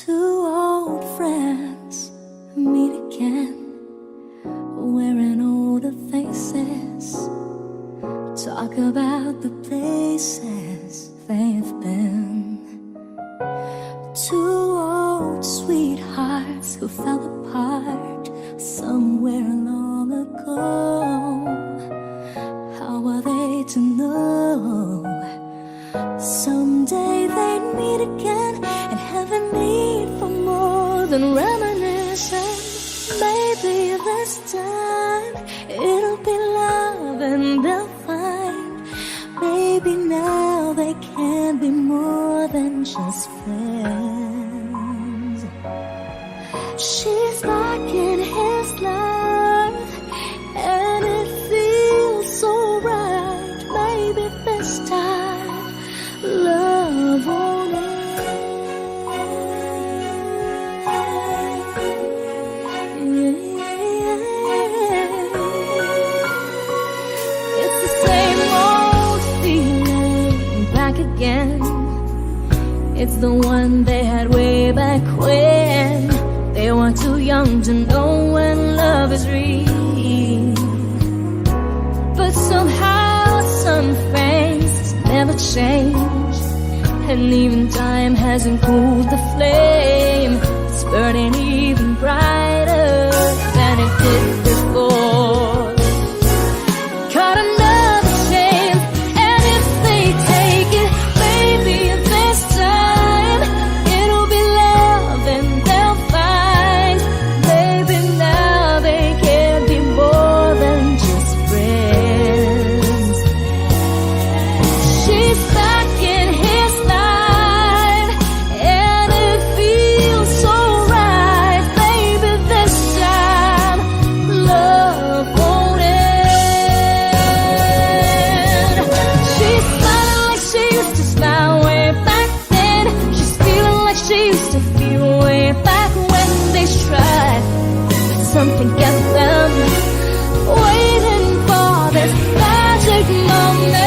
Two old friends meet again, wearing older faces, talk about the places they've been. Two old sweethearts who fell apart somewhere long ago. How are they to know someday they'd meet again and have a need for more than reminiscing? Maybe this time it'll be love and they'll find maybe now they can be more than just friends. She's back in his life and it feels so right. Maybe this time love won't end. It's the same old feeling back again. It's the one they had way back when they were too young to know when love is real. But somehow some things never change, and even time hasn't cooled the flame. It's burning even brighter than it did before. Caught another chance, and if they take it, maybe this time it'll be love and they'll find maybe now they can be more than just friends. She's back in his life and it feels so right. Maybe this time love won't end. She's smiling like she used to smile way back then. She's feeling like she used to feel way back when they tried. But something kept them waiting for this magic moment.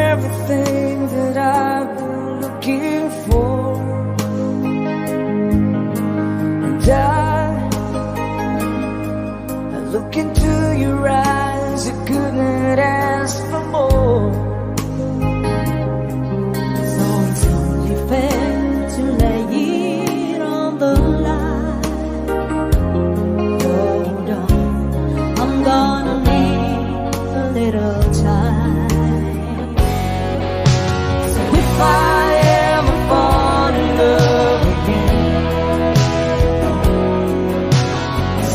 Everything that I've been looking for, and I look into your eyes, I couldn't ask for more. So it's only fair to lay it on the line. Hold on, I'm gonna need a little time. If I ever fall in love again,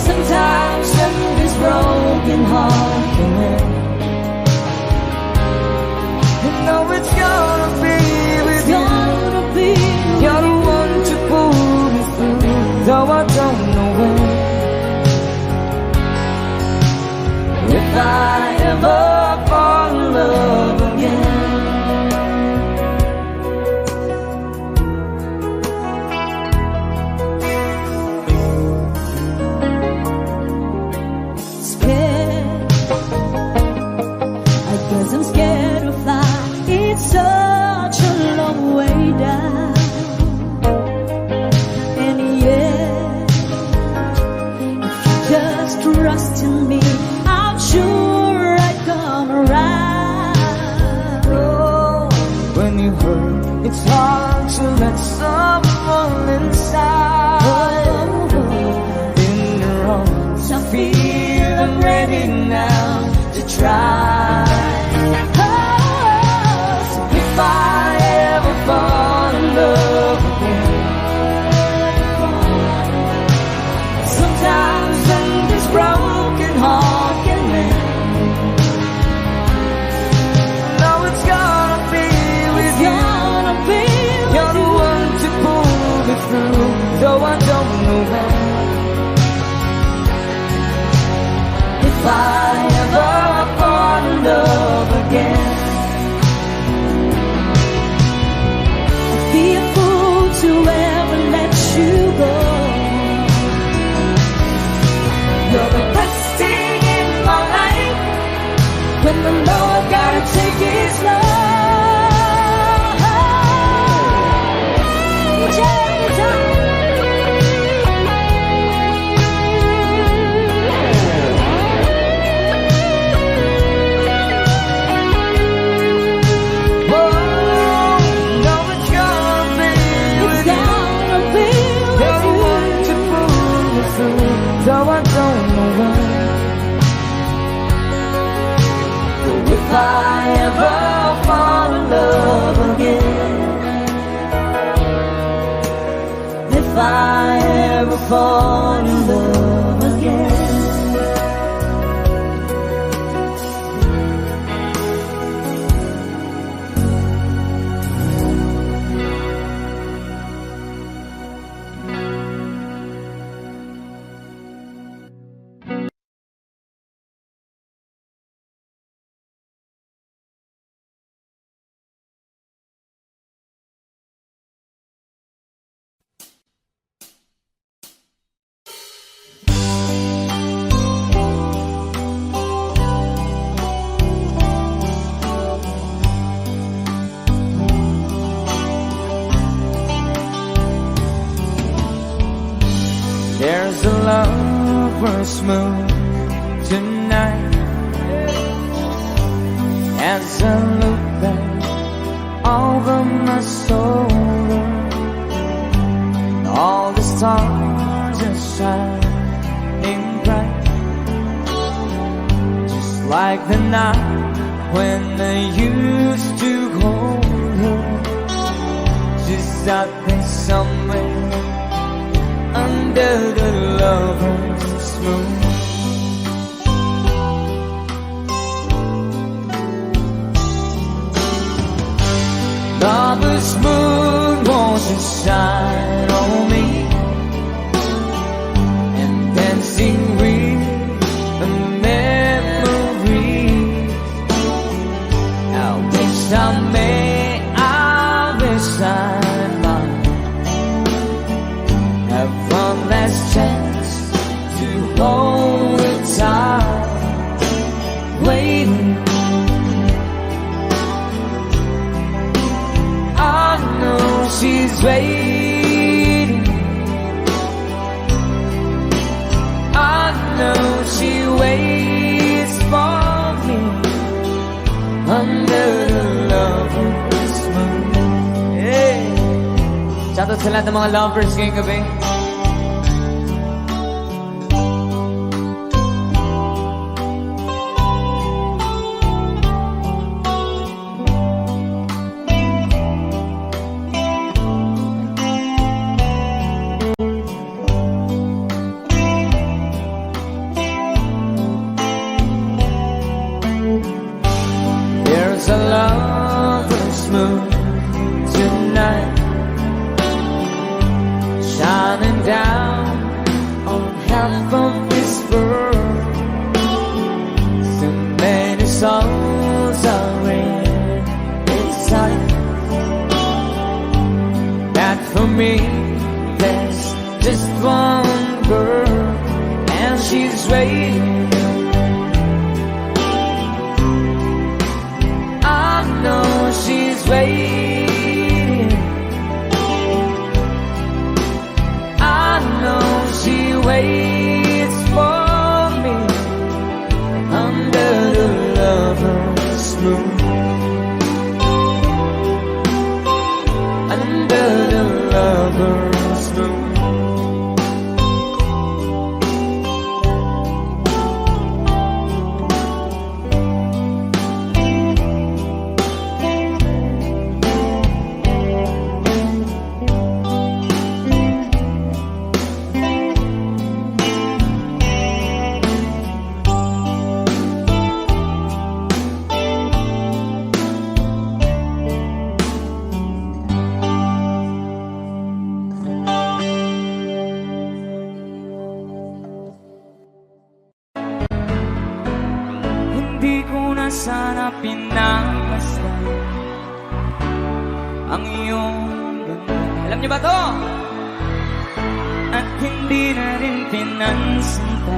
sometimes this broken heart can mend. You know it's gonna be with you. You're the one to pull me through, though I don't know when. If I ever fall in love again, just trust in me. I'm sure I come around. Oh, when you hurt, it's hard to let someone inside. In your arms, I feel I'm ready now to try. So if I ever fall in love again, sometimes when this broken heart can mend, no, it's gonna be with you. You're the one to pull me through, though I don't know when. If I ever fall in love again, I'd be a fool to ever let you go. you're the best thing in my life. When I know I gotta take it slow. Though I don't know when. If I ever fall in love again, If I ever fall in love again. there's a lover's moon tonight. As I look back over my shoulder, all the stars are shining bright, just like the night when I used to hold her. She's out there somewhere under the lover's moon. Lover's moon wants to shine on me, and dancing with the memories. I wish I may, I wish I might have one last chance to hold it tight, waiting. I know she's waiting. I know she waits for me under the lover's moon. Hey! Shoutout sa lahat ng mga lovers ngayong gabi. There's a lover's moon tonight, shining down on half of this world. So many souls are in its sight. That for me, there's just one girl, and she's waiting. I know she's waiting. I know she waits for sana pinagmasdan ang iyong ganda. Alam niyo ba to? At hindi na rin pinansinta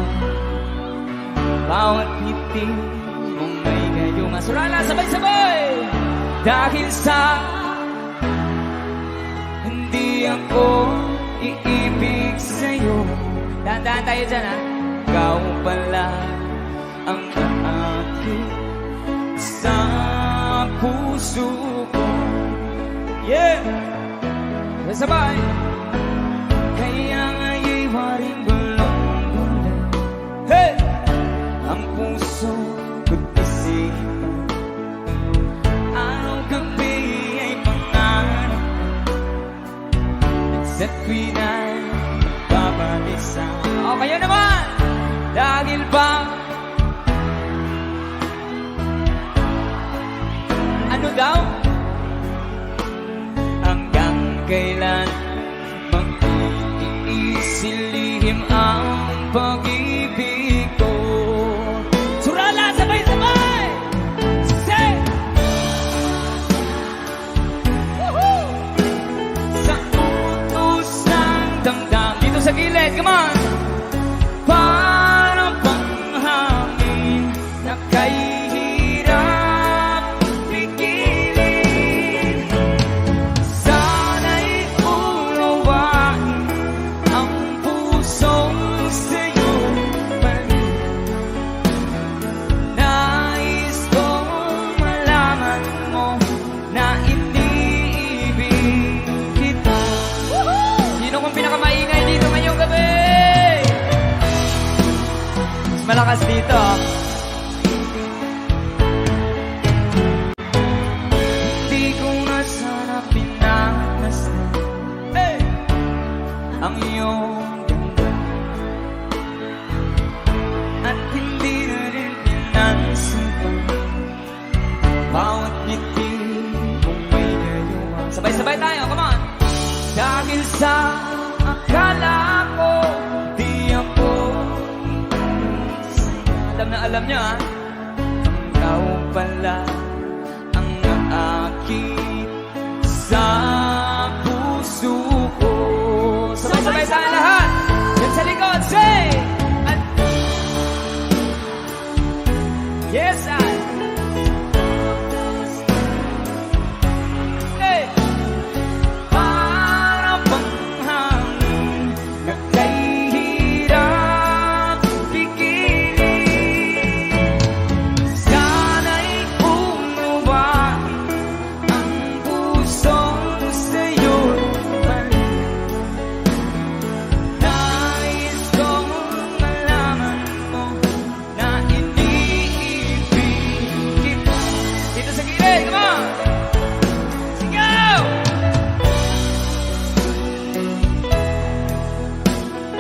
bawat ngiti mong may gayuma. Surala, sabay-sabay! Dahil sa hindi ako iibig sa'yo. Dahan-dahan tayo dyan, ha? Ikaw pala ang aakit sa puso ko. Yeah! Sabay! Kaya nga'y waring gulong-gulong. Hey! Ang puso ko't isipan, araw-gabi ay pangarap sa tuwina'y babalisan. O kayo naman! Dahil ba ano daw? Hanggang kailan mag-iisilihim ang pag-ibig ko? Surala, sabay-sabay! Say! Woohoo! Sa utos ng damdam. Dito sa gilid, come on! Parang panghangin na kay hirap pigilin. Sana'y unawain ang pusong sa'yo parin. Nais kong malaman mo na iniibig kita. Sino kong pinakamaingay dito ngayong gabi? Malakas dito. Hindi ko na sana pinagmasdan ang iyong ganda. At hindi na rin pinansintan bawat ngiti kung may gayuma. Sabay-sabay tayo, come on! Dahil sa akala ko di ako alam niyo, ha? Ikaw pala ang aakit sa puso ko. Sabay-sabay tayo lahat. Yan sa likod, say! At yes, I. Hey! Para bang hangin na kay hirap pigilin. Sana'y unawain ang pusong sa'yo parin. Nais kong malaman mo na iniibig kita. Dito sa gilid, come on! Sigaw!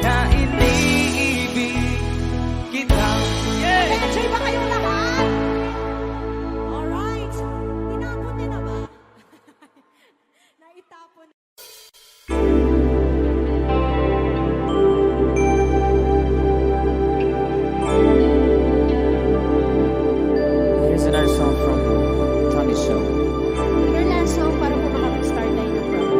Na iniibig kita. Yeah! Enjoy ba kayong lahat? Alright. Tinapon niyo na ba? Naitapon. Here's another song from Johnny Show. Your last song para po makapag-start tayo ng program.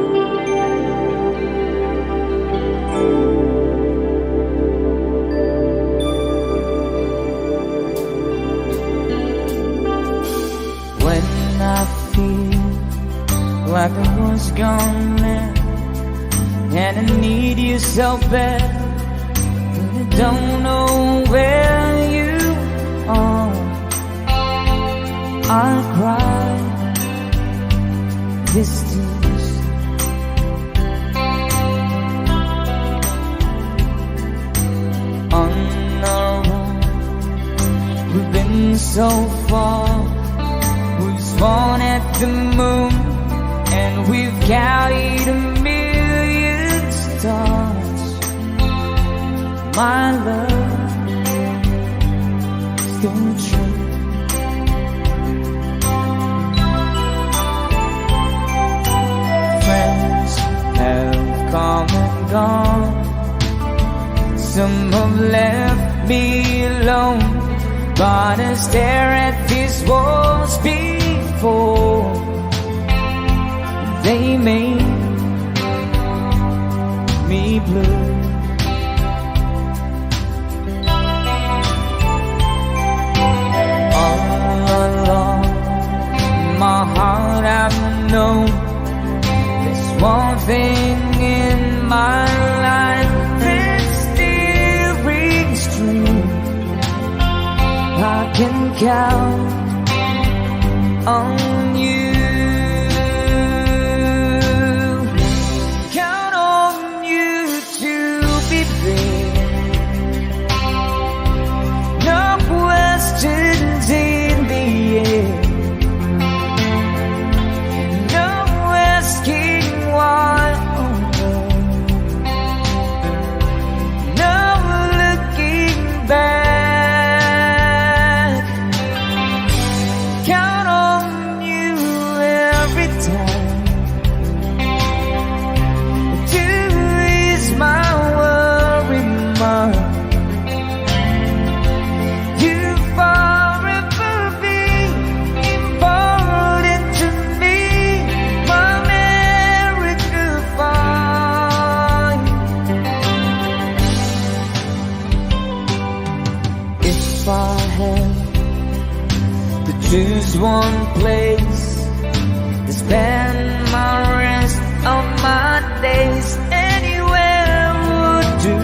When I feel like I was gone mad and I need you so bad, and I don't know where you are, I cry these tears. On our own, we've been so far. We've sworn at the moon, and we've counted a million stars. My love, still true. Friends have come and gone. Some have left me alone, Gonna stare at these walls before they make me blue. All along my heart I've known there's one thing in my life that still rings true. I can count on you. Count on you to be there. No questions in the air. No asking why. No looking back. If I had to choose one place to spend my rest of my days, anywhere would do,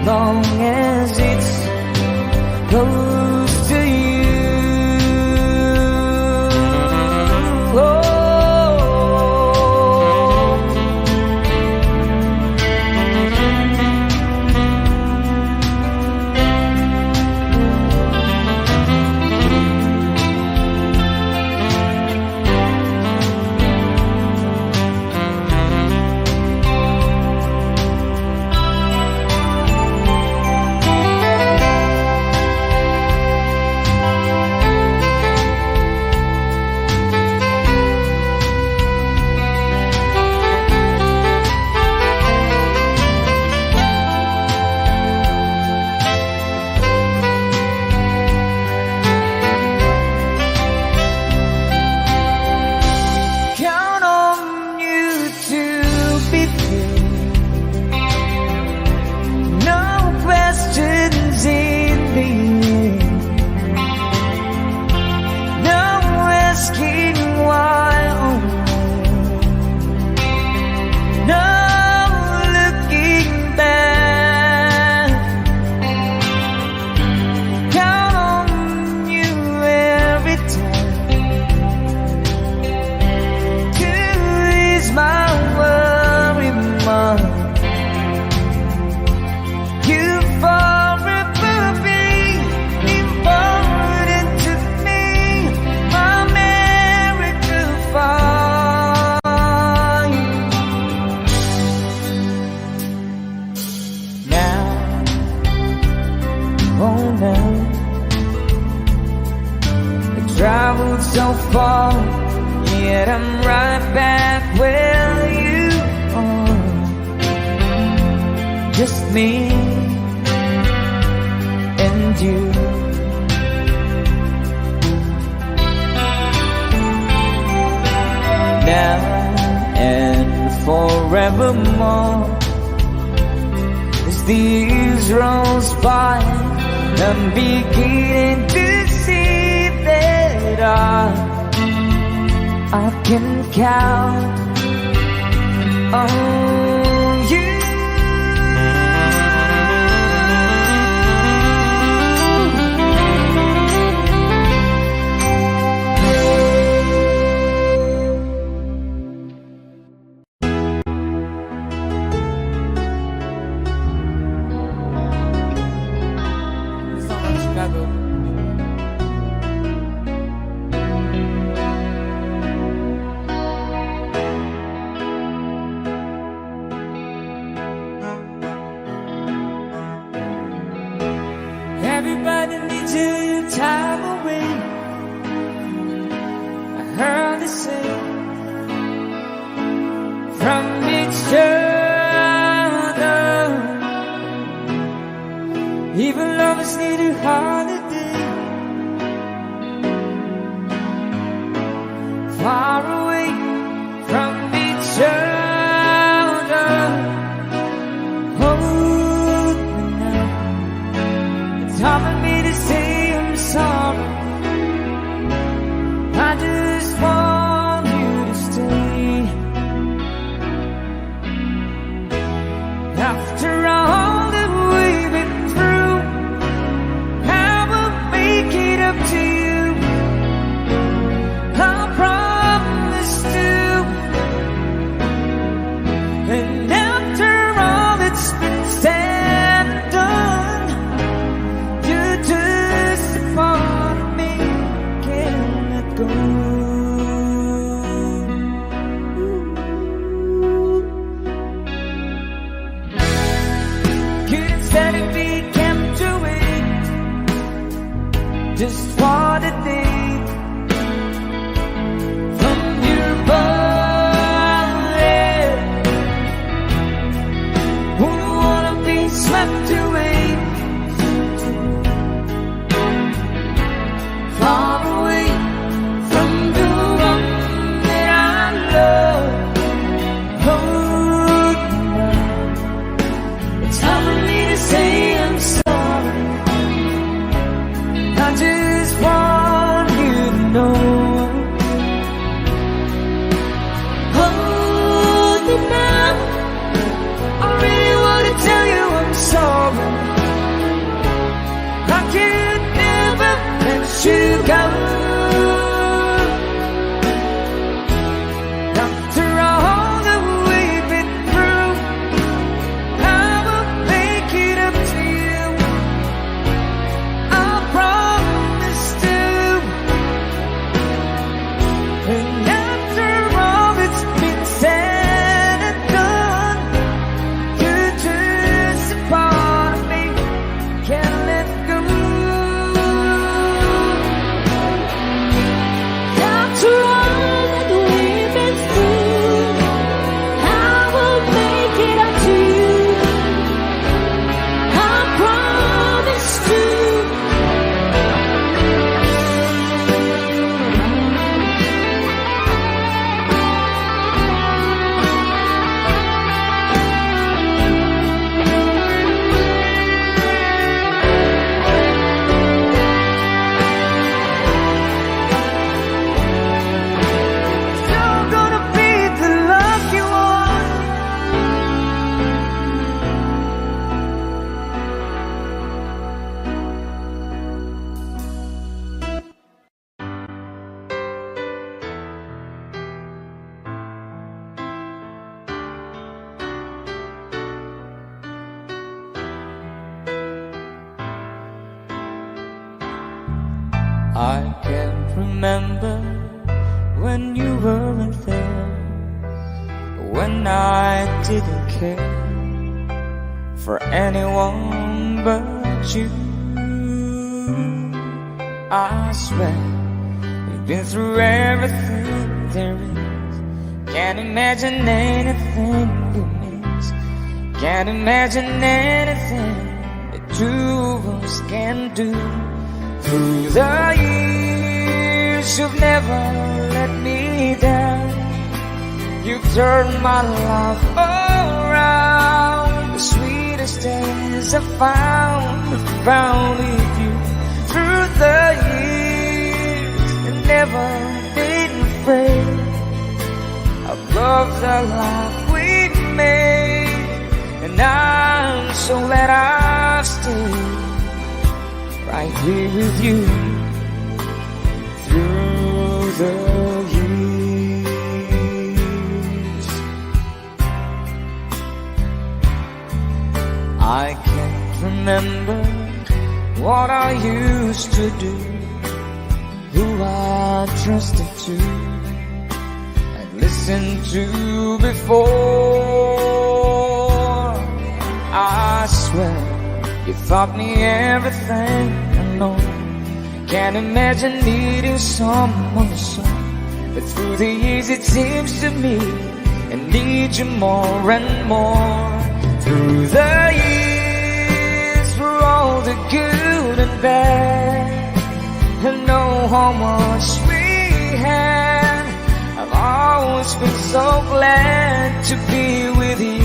long as it's close to you. Traveled so far, yet I'm right back where you are. Just me and you. Now and forevermore, as the years rolls by, I'm beginning to see that I can count on you. Chicago. Everybody needs your time away. I heard they say from each other. Even lovers need a holiday. Far away from each other. Hold me now. It's hard for me to say I'm sorry. I just want you to stay. After all that we've been through, I will make it up to you. I promise to. And after all that's been said and done, you're just a part of me, can't let go. Couldn't stand it, we can't do it. Just what it needs from your body. Wouldn't wanna be swept away, far away from the one that I love. Hold me now. It's hard for me to say I'm sorry. I just want you to know. Hold me now. I really want to tell you I'm sorry. I could never let you go. After all that we've been through, I will make it up to you. I promise to. And after all that's been said and done, you're just a part of me, can't let go. After all that we've been through, I will make it up to you. I promise to. You're gonna be the lucky one. I can't remember when you weren't there, when I didn't care for anyone but you. I swear we've been through everything there is. Can't imagine anything we miss. Can't imagine anything the two of us can do. Through the years, you've never let me down. You've turned my life around. The sweetest days I found with you. Through the years, and never been afraid. I've loved the life we made, and I'm so glad I've stayed right here with you through the years. I can't remember what I used to do, who I trusted to and listened to before. I swear you taught me everything I know. Can't imagine needing someone so. But through the years it seems to me I need you more and more. Through the years, through all the always been so glad to be with you.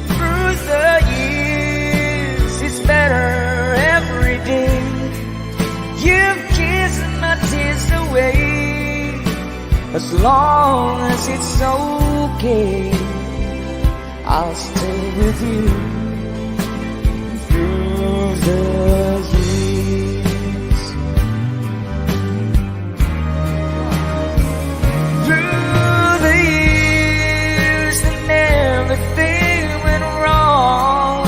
Through the years, it's better every day. You've kissed my tears away. As long as it's okay, I'll stay with you through the years. Through the years and everything went wrong,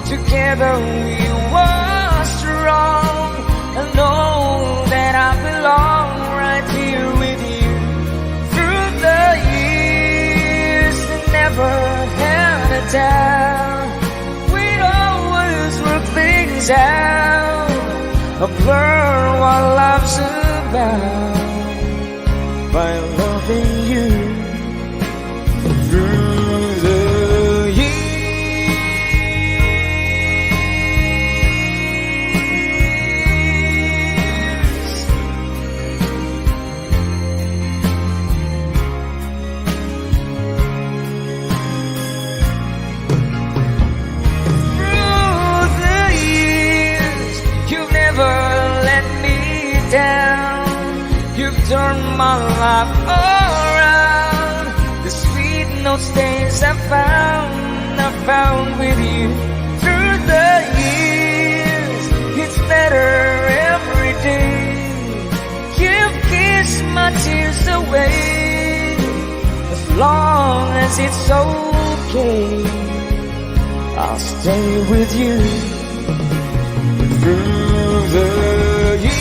together we were strong. I know that I belong right here with you. Through the years, I never had a doubt. We'd always work things out, I've learned what love's about by loving you. Through the down, you've turned my life around. The sweet notes days I found with you. Through the years, it's better every day. You've kissed my tears away. As long as it's okay, I'll stay with you. Through the years.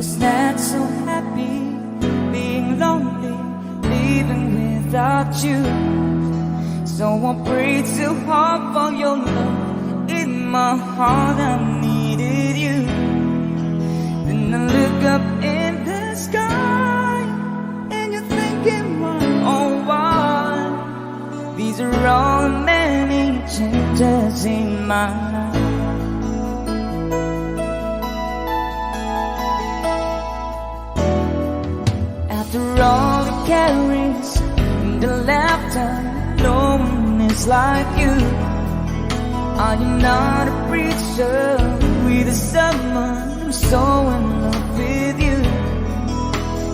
was not so happy being lonely, living without you. So I prayed so hard for your love. In my heart I needed you. Then I look up in the sky and you're thinking, oh why? These are all the many changes in my life. After all the carries and the laughter, no one is like you. Are you not a preacher with a someone who's so in love with you?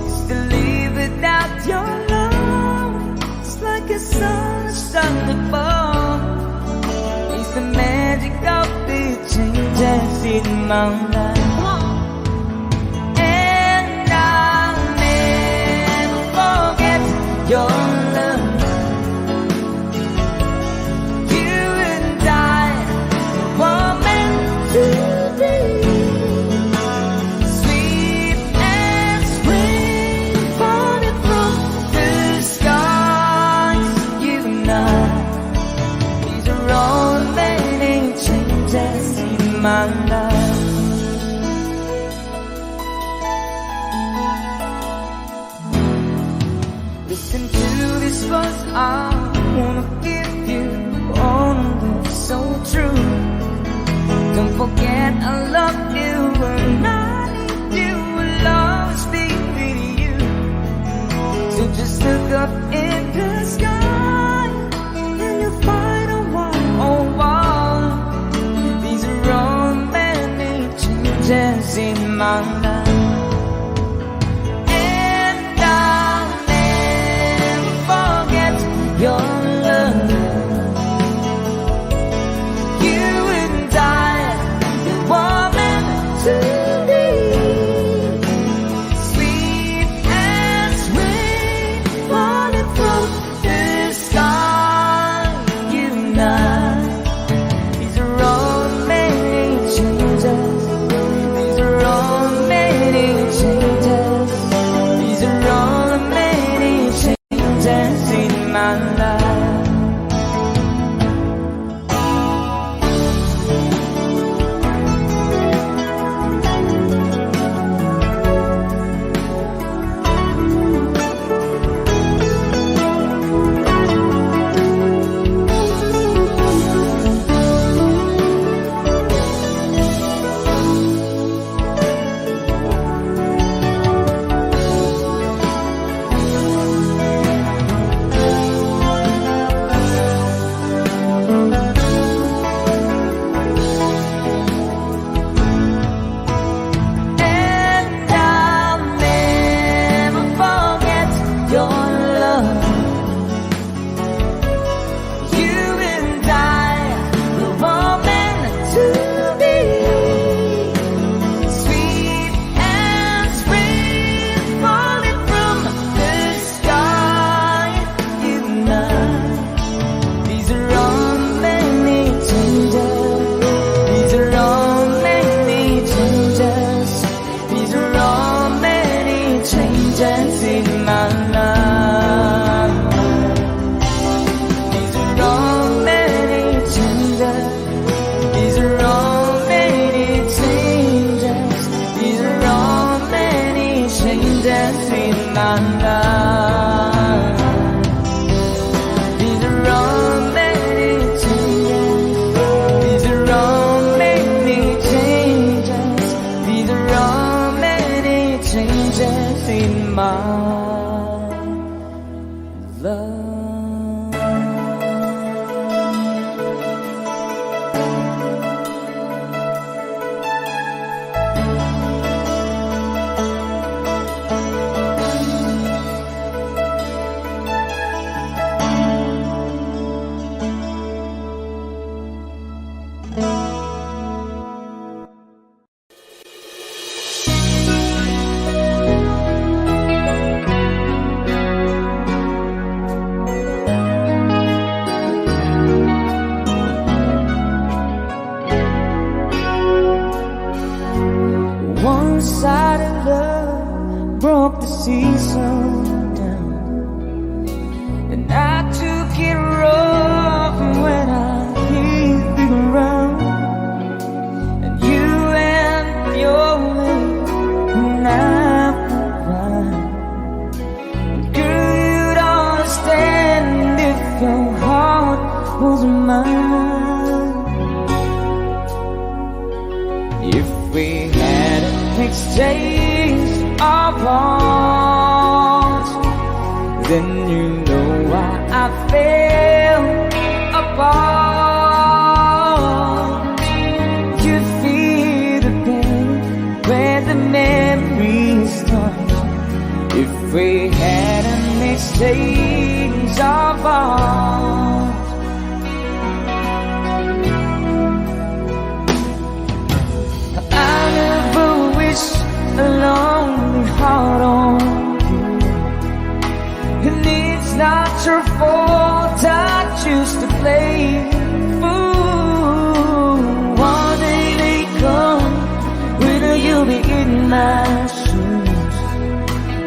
Just to live without your love, it's like a sun above. It's the magic of the changes in my life. Your love, you and I were meant to be. Sweet as rain falling from the skies, you and I. These are all the many changes in my life. Listen to this verse, I wanna give you all that's so true. Don't forget I love you and I need you, will always be with night. These are all many changes. These are all many changes. These are all many changes in my life. One-sided love broke the season down, and I took it rough when I hit the ground. And you went your way, and I went mine. And girl, you'd understand if your heart was mine. If we had exchange of hearts, then you know why I fell apart. You feel the pain where the memories start. If we had an exchange of hearts, I never wish a lonely heart on you. And it's not your fault I choose to play fool. One day they come when you'll be in my shoes,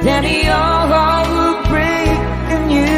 then your heart will break and you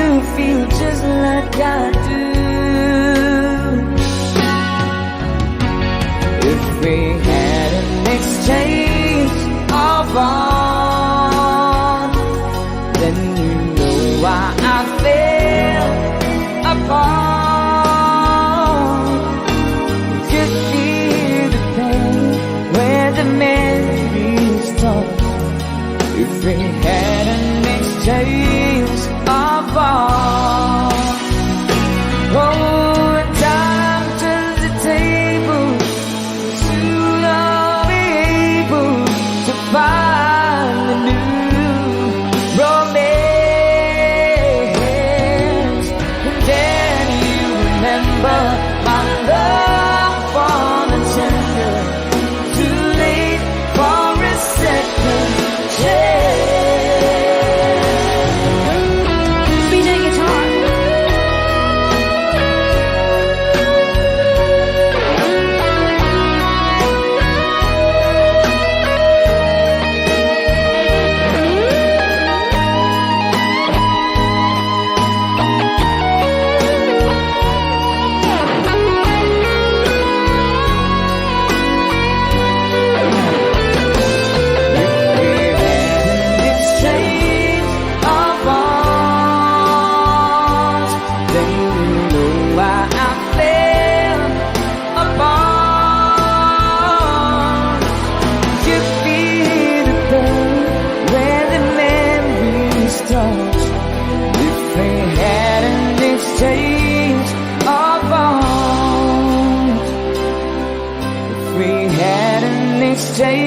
exchange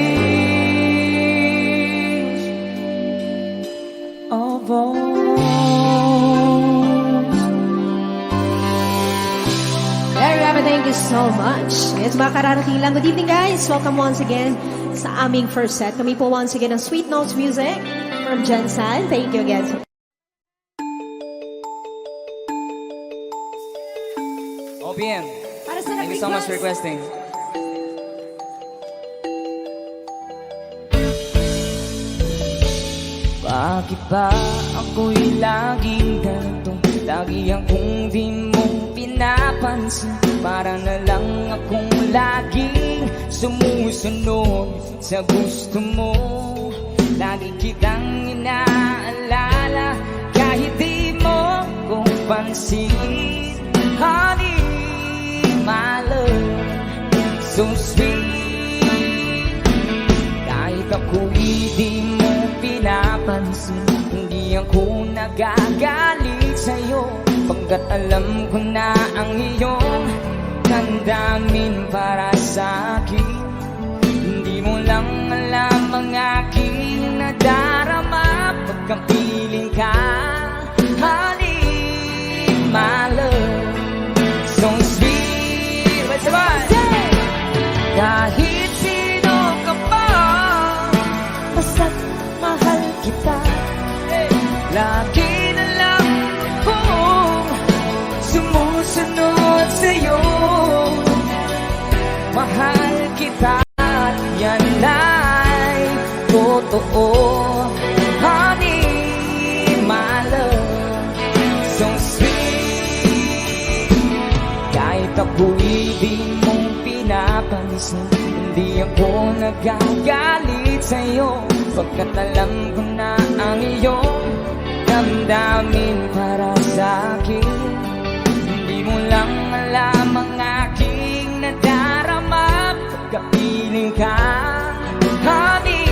of voice. Very Rabbit, thank you so much. It's mga kararating lang. Good evening, guys. Welcome once again sa aming first set. Kami po once again ng Sweet Notes Music from Jensen. Thank you again. OPM, Para sa thank you so much for requesting. Bakit ba ako'y laging ganito? Lagi akong di mo pinapansin. Para na lang akong laging sumusunod sa gusto mo. Lagi kitang inaalala kahit di mo ko pansin. Honey, my love, so sweet. Kahit ako'y di mo pinapansin, hindi ako nagagalit sa'yo, pagkat alam ko na ang iyong damdamin para sa'kin. Hindi mo lang alam ang aking nadarama pagkapiling ka. Honey, my love, so sweet. Let's ride! Kahit sino ka pa, basta't mahal kita. Lagi na lang akong sumusunod sa'yo. Mahal kita at yan ay totoo. Honey, my love, so sweet. Kahit ako'y di mo pinapansin, hindi ako nagagalit sa'yo, pagkat alam ko na ang iyong damdamin para sa'kin. Hindi mo lang alam ang aking nadarama pagkapiling ka. Honey,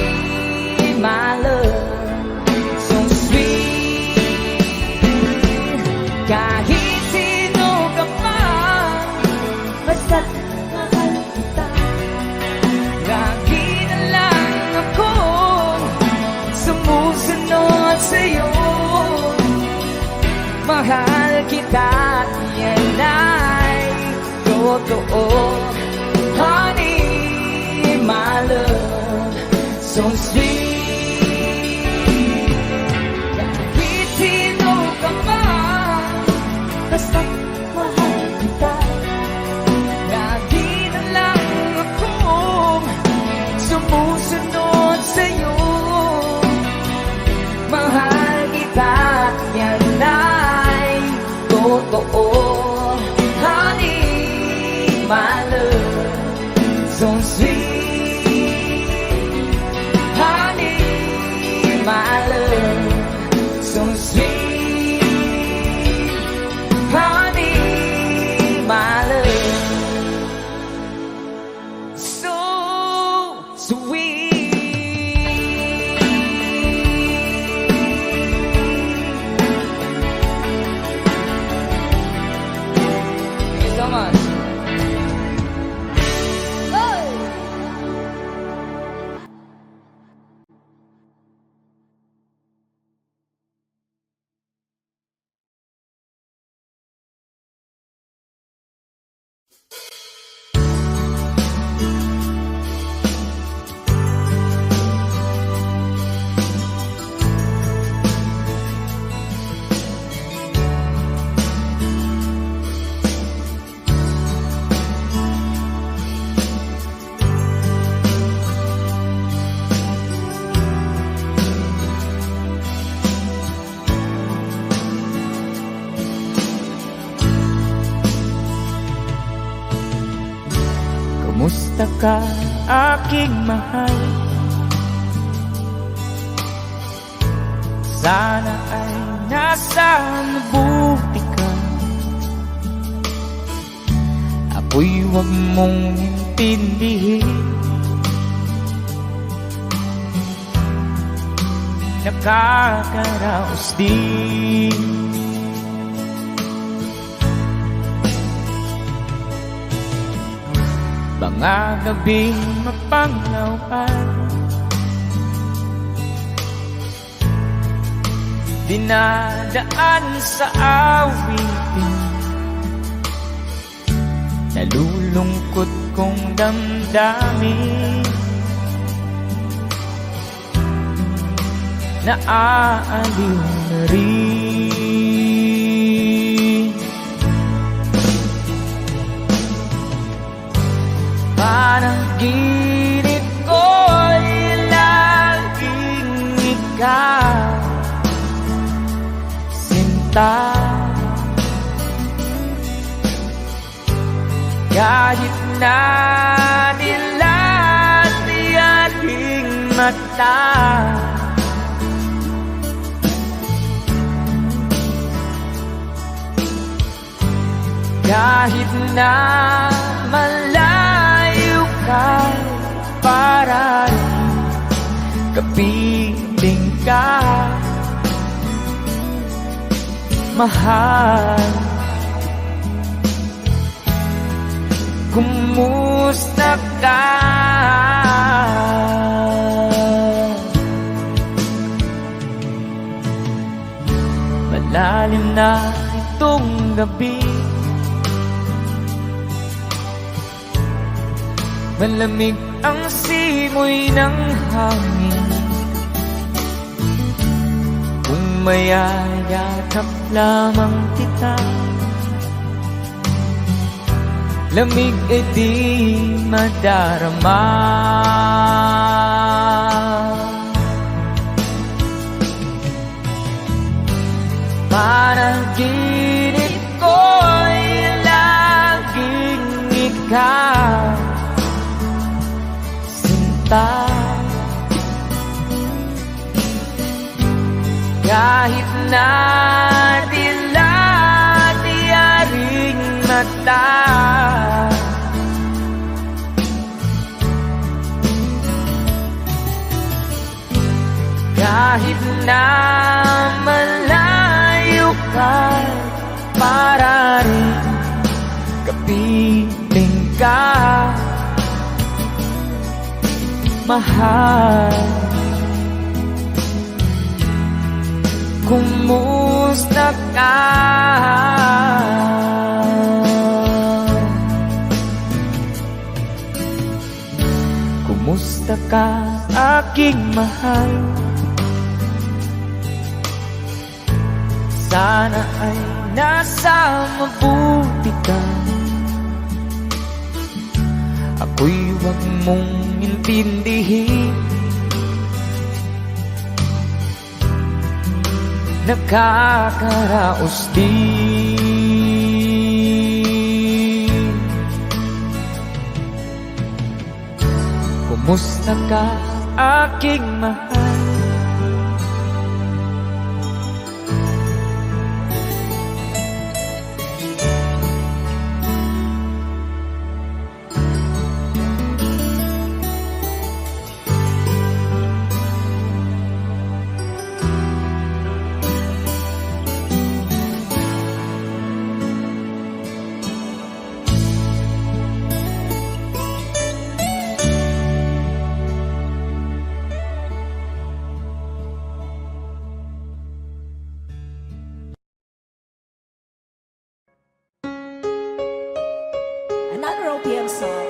my love, so sweet. Kahit sino ka pa, basta't mahal kita. Lagi na lang akong sumusunod sa'yo. Mahal kita at yan ay totoo. Honey, my love, so sweet. Kahit sino ka pa, basta't mahal kita. Lagi na lang akong sumusunod sa'yo. Mahal kita at yan ay totoo. Honey, my love, so sweet. Honey, my love, so sweet. Honey, my love, so sweet. Thank you so much. Kumusta ka, aking mahal? Sana ay nasa mabuti ka. Ako'y huwag mong intindihin. Nakakaraos din. mga gabing mapanglawan, dinadaan sa awitin, nalulungkot kong damdamin, naaaliw na rin. Panaginip ko'y laging ikaw, sinta. Kahit na nilati ating mata, kahit na malayo ka, para rin kapiling ka, mahal. Kumusta ka? Malalim na itong gabi, malamig ang simoy ng hangin, kung mayayakap lamang kita, lamig ay di madarama. Panaginip ko'y laging ikaw, sinta. Kahit na dilati aring mata, kahit na malayo ka, para rin kapiling ka, mahal. Kumusta ka? Kumusta ka, aking mahal? Sana ay nasa mabuti ka. Ako'y huwag mong intindihin, nakakaraos din. Kumusta ka, aking mahal? Another OPM song.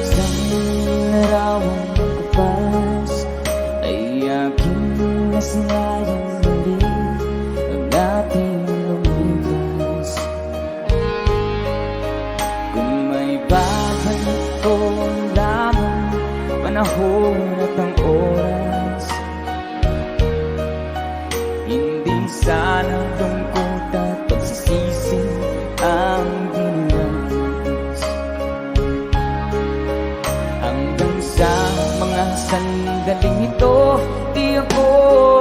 Isang larawang kapas ay aking nasinayang muli, ang ating lumipas. Kung may babalik ko lamang panahon at ang oras, hindi sana lungkot at pagsisisi ang dinanas. Hanggang sa mga sandaling ito, di ako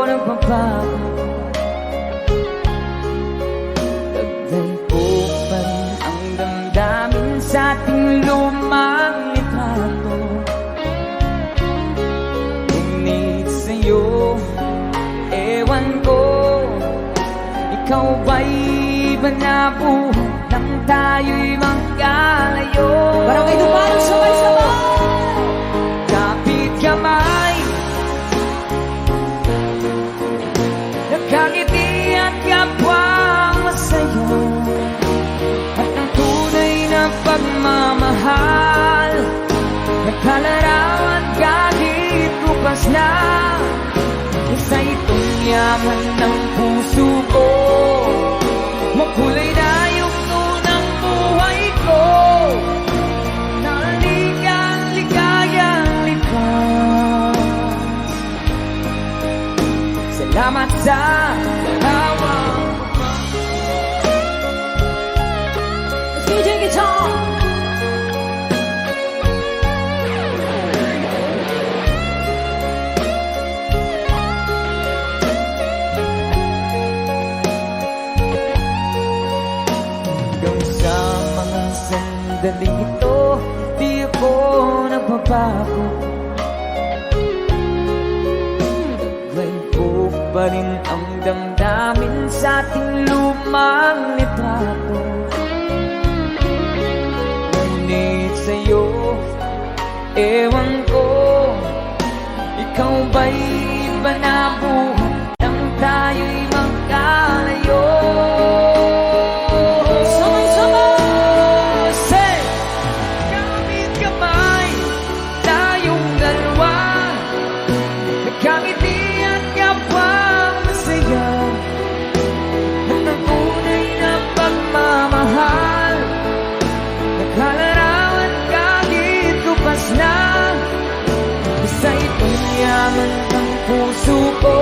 nagbabago. Ikaw ba'y banabuhay nang tayo'y magkalayo? Barangay Duparan, sabay-sabay! Kapit kamay, nakangiti at kapwang masaya, at ang tunay na pagmamahal, nagkalarawan kahit bukas na. Isa itong yaman ng puso ko, makulay na yugto ng buhay ko, naligang ligayang likas. Salamat sa larawan. DJ Guitar! Sandaling ito, di ako nagbabago. Naglaypo pa rin ang damdamin sa ating lumang litrato. Ngunit sa'yo, ewan ko, ikaw ba'y banabuhay nang tayo'y magkalayo? Yaman ng puso ko,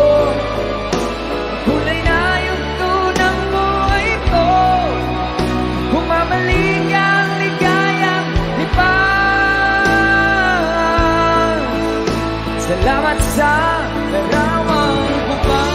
kulay na yugto ng buhay ko, bumabalik ang ligayang lipas. Salamat sa larawang bubang.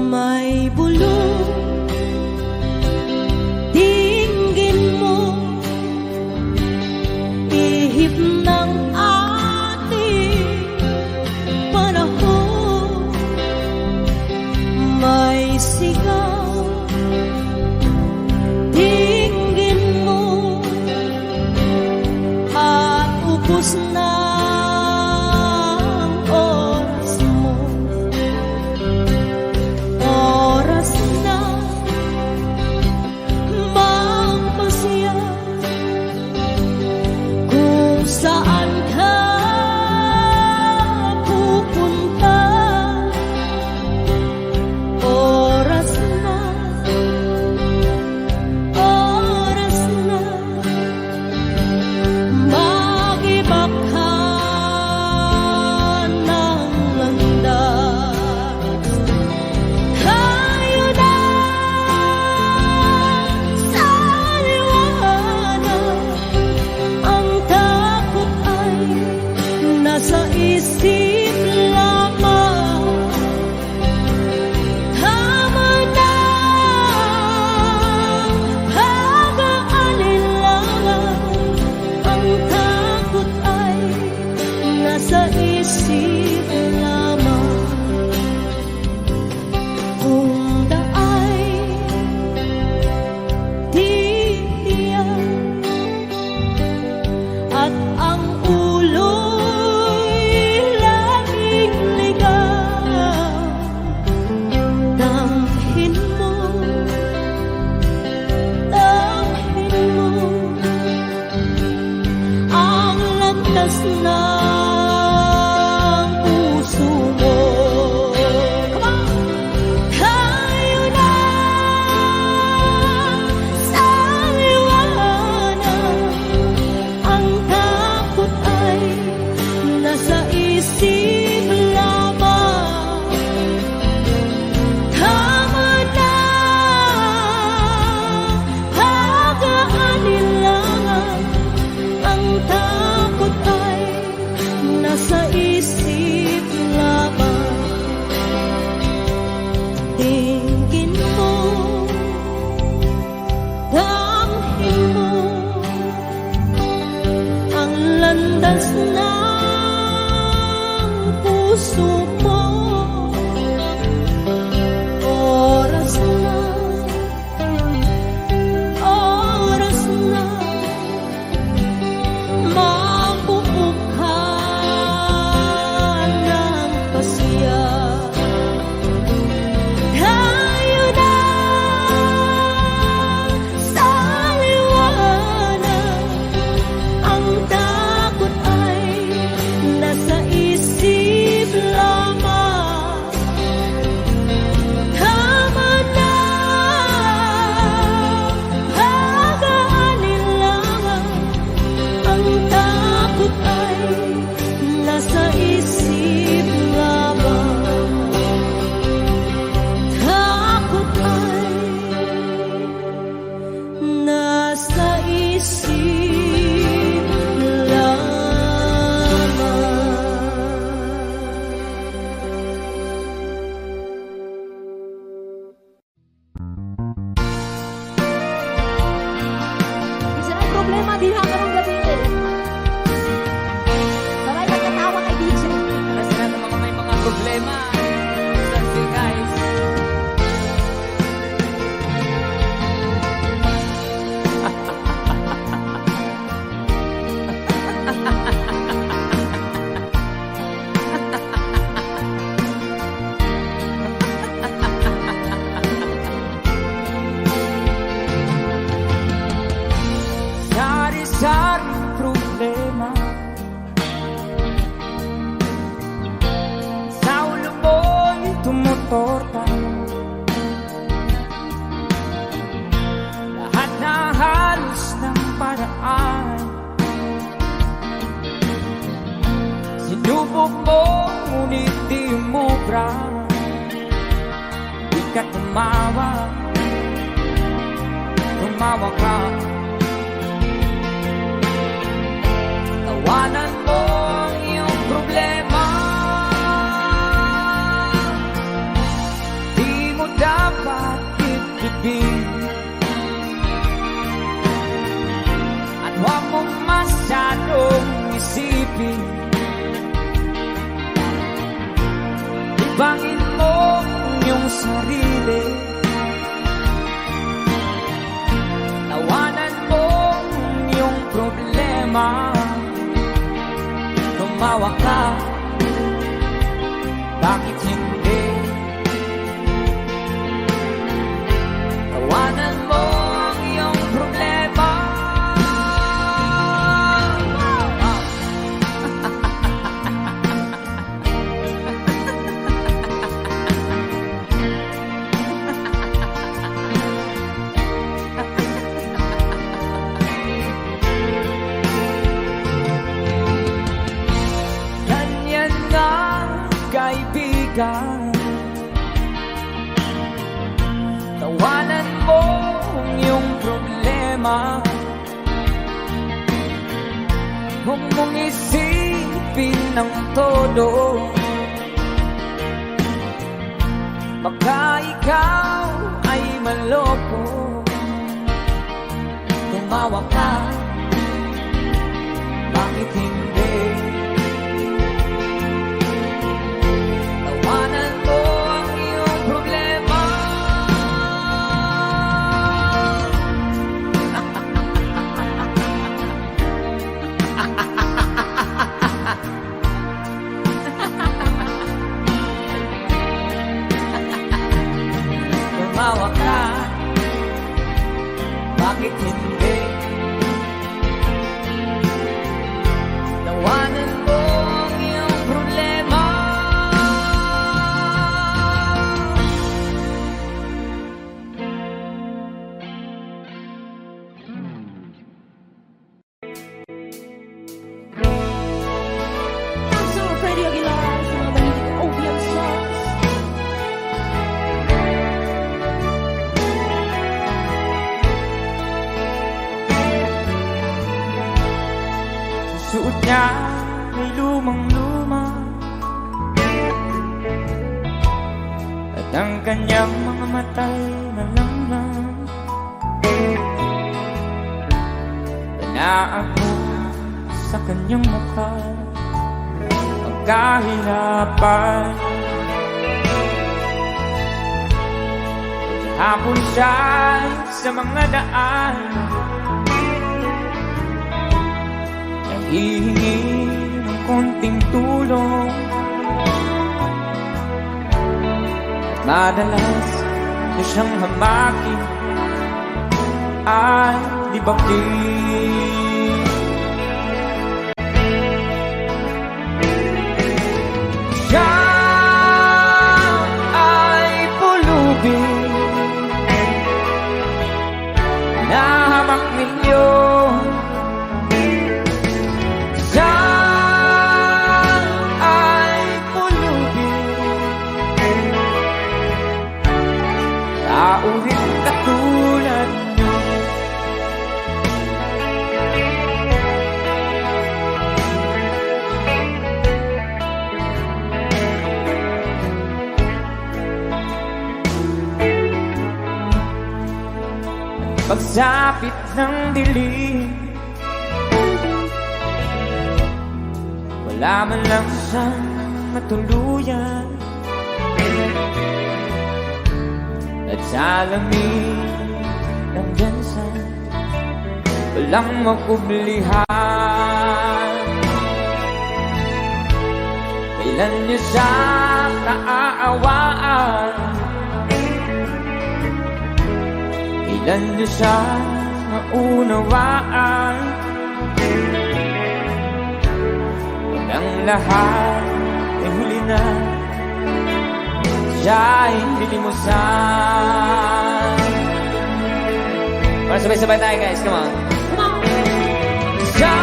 May bulong dinggin mo, ihip ng ating panahon. May sigaw dinggin mo, at ubos na saan ka pupunta? Oras na mag-iba ka ng landas. Tayo na sa liwanag, ang takot ay nasa isip lamang. Tama na pag-aalinlangan, ang takot ay nasa isip lamang. Kung daay titiyak at ang ulo'y laging ligaw, isip lamang. Tama na, hagaanin lang. Ang takot ay nasa isip lamang. Tingin mo, damhin mo ang landas ng puso mo. Oras na mabuo ka ng pasya. Tayo na sa liwanag. Ang takot ay nasa isip lamang. Tama na, hagaanin lang. Ang takot ay nasa isip lamang. Takot ay nasa isip lamang. Isa na problema, di na karong gabi eh. Sabay nagkatawa kay DJ. Para sa lahat ng mga may mga problema, sabi guys. Sari-sari problema sa ulo mo'y tumutorta. Lahat na halos ng paraan sinubok mo, ngunit di umubra. Di ka tumawa, tumawa ka. Tawanan mo ang iyong problema. Di mo dapat ibigin. At huwag mong masyadong isipin. Ibangin mo ang iyong sarili. Tawanan mo ang iyong problema. Tumawa ka, bakit hindi? Tawanan mo ang iyong problema. Ganyan nga, kaibigan. Tawanan mo ang iyong problema. Huwag mong isipin ng todo. Baka ikaw ay maloko. Tumawa ka, bakit hindi? Tawanan mo ang iyong problema. Tumawa ka, bakit hindi? Ang kanyang mga mata'y malamang Panaako sa kanyang mukha ang kahirapan. Hapon siya sa mga daan, nanghihingi ng konting tulong, at madalas na siyang hamakin at libakin. Siya ay pulubin na hamak ninyo. Siya ay pulubin, tao rin katulad nyo. Pagsapit ng dilim, wala man lang siyang matuluyan, at sa lamig ng Jensen, walang makublihan. Kailan niyo siya naaawaan? Kailan niyo siya maunawaan? Pag ang lahat ay huli na, siya'y lilimusan. Para sabay-sabay tayo, guys, come on. Siya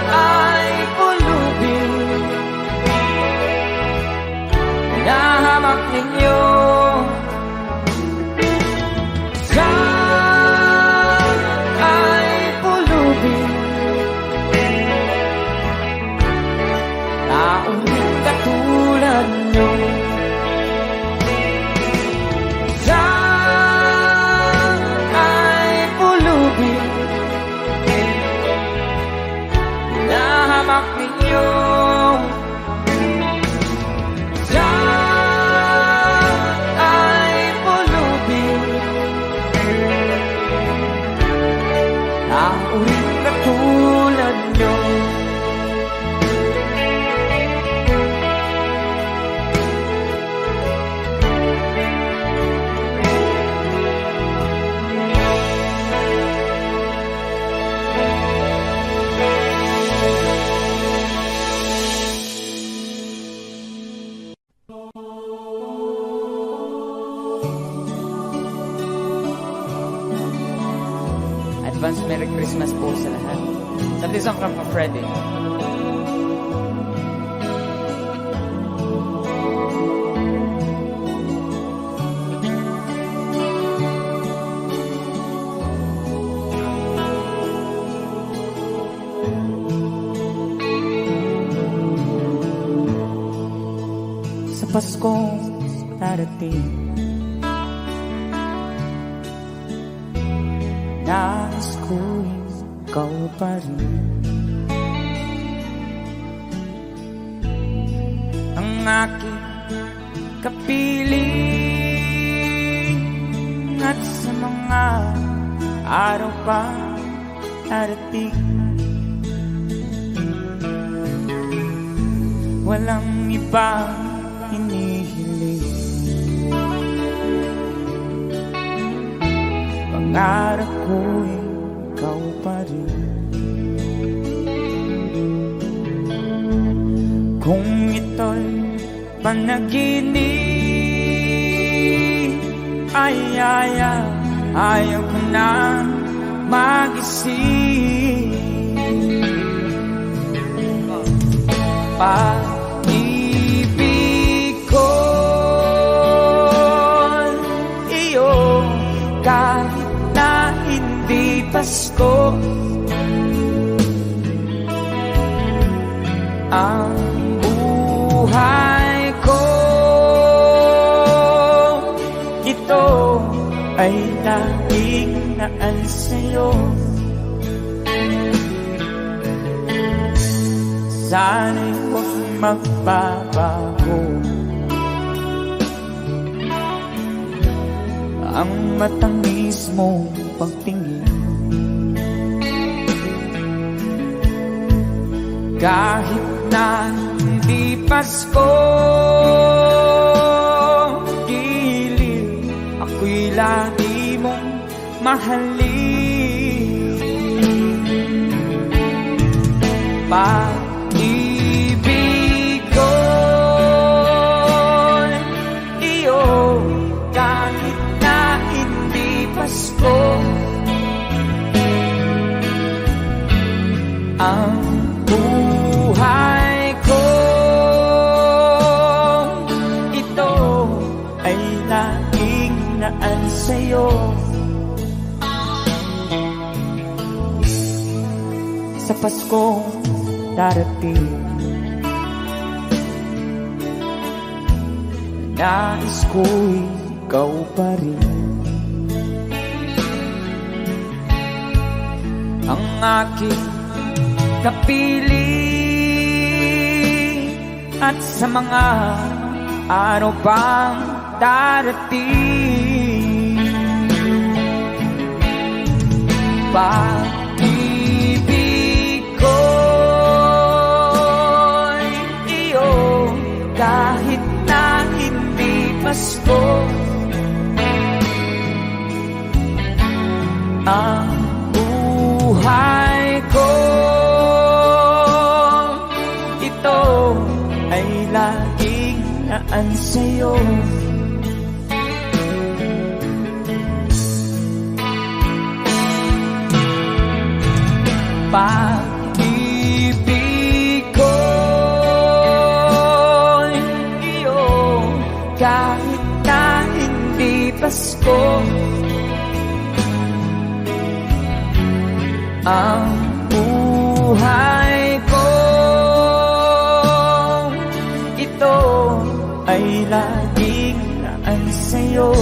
ay pulubin na hamak ninyo. Siya ay pulubin, taong katulad nyo. Siya ay pulubin na hamak ninyo. Siya ay pulubin, tao rin katulad nyo. Advance Merry Christmas po sa lahat. Something song from Freddy. Sa Paskong darating, nais ko'y ikaw pa rin ang aking kapiling, at sa mga araw pa darating, walang ibang hinihiling. Pangarap ko'y ikaw pa rin. Kung ito'y panaginip, ay ayaw ko na mag-isip. Pag-ibig ko'y iyo, kahit na hindi Pasko. Ang buhay ko hinaan sa'yo. Sana'y huwag magbabago ang matamis mong pagtingin. Kahit na hindi Pasko, giliw, ako'y lagi mong mahalin. Pag-ibig ko'y iyo, kahit na hindi Pasko. Ang buhay ko ito ay laging naan sa'yo. Sa Paskong darating, nais ko'y ikaw pa rin ang aking kapili. At sa mga araw pang darating, pag-ibig ko'y iyo, kahit na hindi Pasko. Ang buhay ko ito ay laging naan sa'yo. Pag-ibig ko'y iyo, kahit na hindi Pasko. Ang buhay ko ito ay laging naan sa'yo.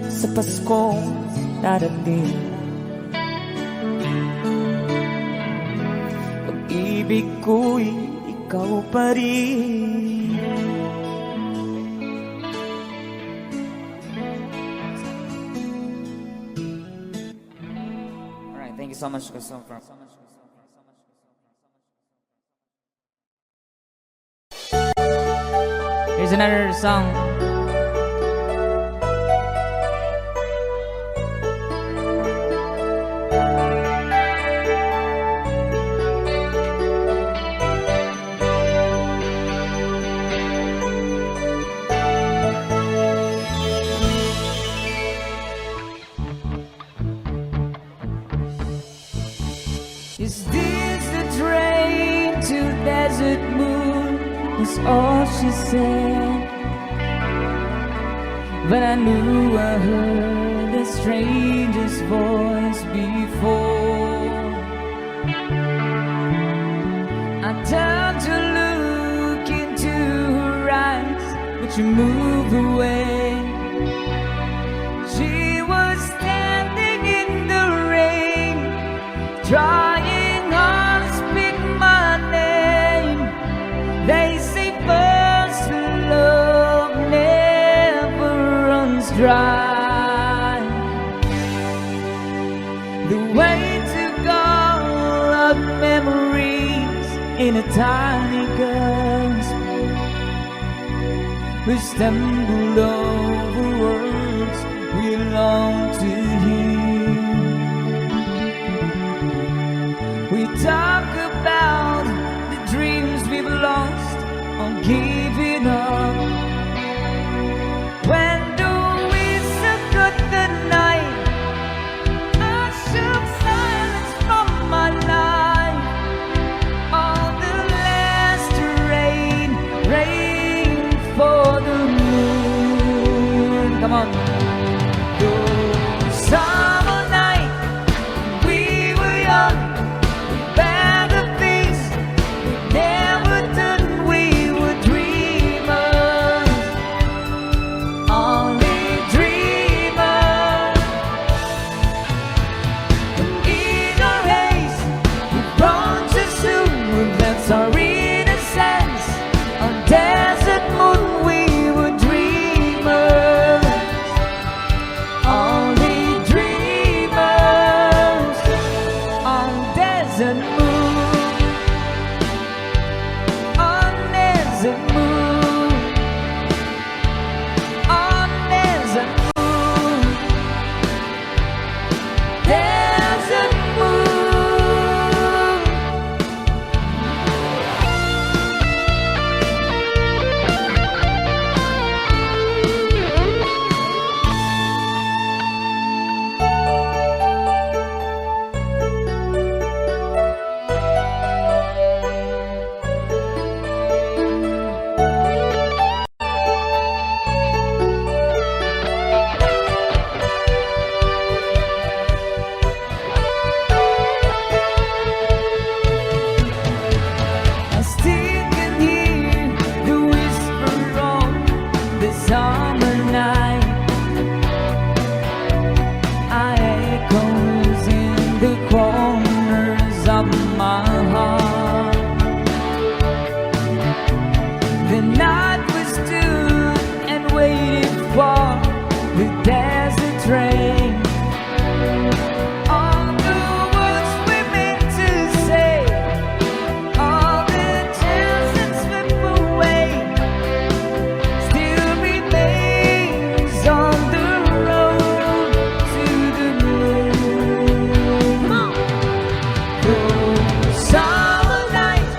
Sa Paskong darating, pag-ibig ko'y ikaw pa rin. Alright, thank you so much. Here's another song. Is this the train to Desert Moon? Was all she said. But I knew I heard a stranger's voice before. I turned to look into her eyes, but she moved away. She was standing in the rain, trying hard to speak my name. They say first love never runs dry. The way to go of memories in a tiny gasp. We stumbled over words we long to hear. We talk about the dreams we've lost or giving up. When do we forget the night? I shook silence from my life. All the last rain, rain for the moon. Come on. Those summer night, we were young. Bag of things we never done, we were dreaming. desert moon, on desert moon, on desert moon, desert moon. I still can hear the whisper of the summer night. I echoes in the corners of my heart. The night we stood and waited for the desert train. All the words we meant to say, all the chance that slipped away, still remains on the road to the moon. The summer night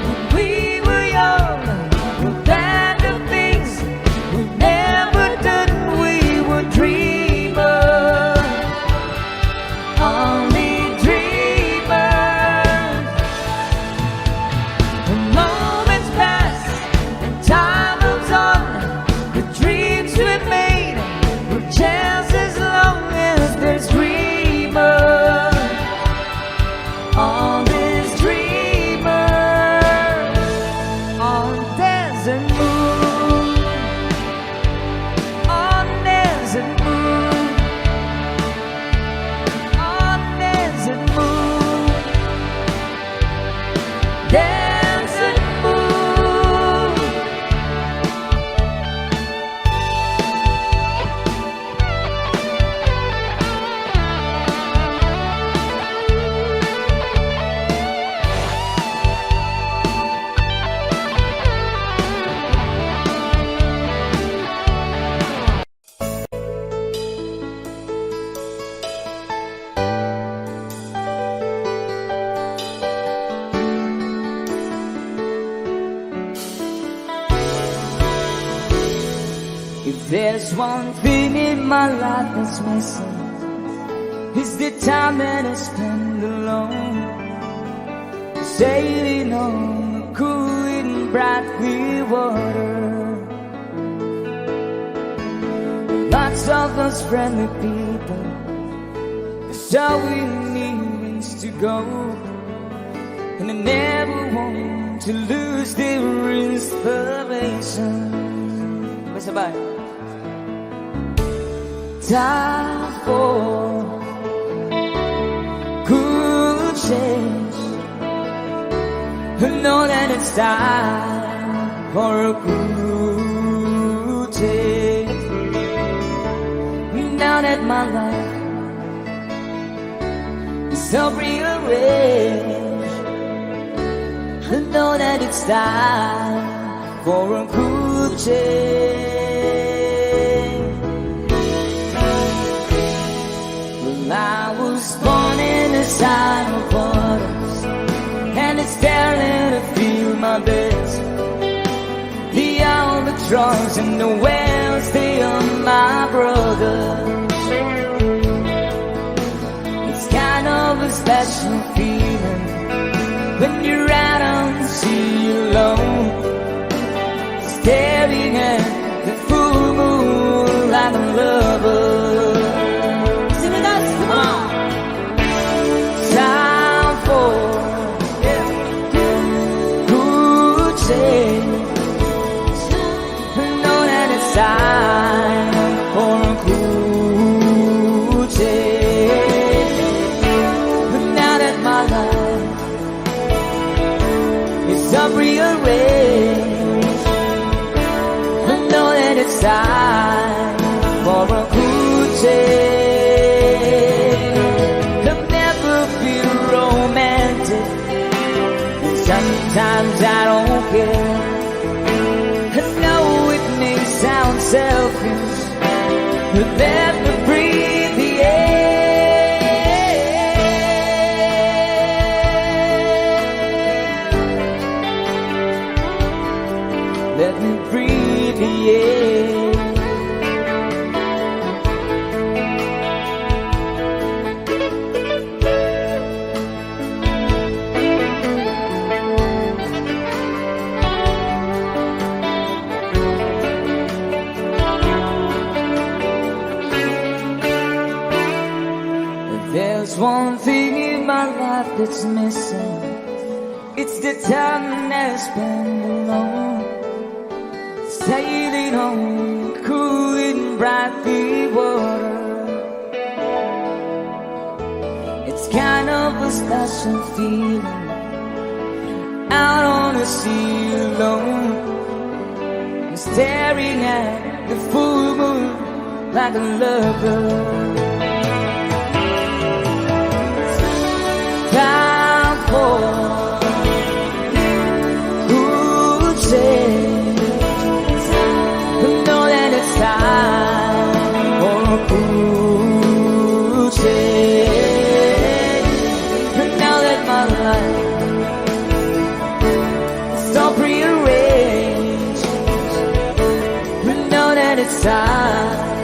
when we were young, we planned the things we never done. We were dreamers, only dreamers. The moments pass and time moves on. The dreams we made will chance as long as there's dreamers. All these dreamers on desert moon, on desert moon, on desert moon, desert moon. If there's one thing in my life that's missing, it's the time that I spend alone, sailing on the cool and bright clear water. Lots of us friendly people, that's all we need is to go. And I never want to lose their inspiration. Sabay. Time for cool change. I know that it's time for a cool change. Now that my life is so rearranged, I know that it's time for a cool change. Well, I was born in a sign of waters, and it's there that I feel my best. The albatross and the whales, they are my brothers. It's kind of a special feeling when you're out on the sea alone, staring at the full moon like a lover. Sing with us, come on! Time for good change. I know that it's time for a good change. But now that my life is so rearranged, I know that it's time for a good change. There'll never be romance Sometimes I don't care. I know it may sound selfish, but let me breathe the air. Let me breathe the air. There's one thing in my life that's missing. It's the time that I spend alone, sailing on cool and bright blue water. It's kind of a special feeling, out on the sea alone, staring at the full moon like a lover. Time for who'd say, know that it's time for who'd say, now that my life is all prearranged, know that it's time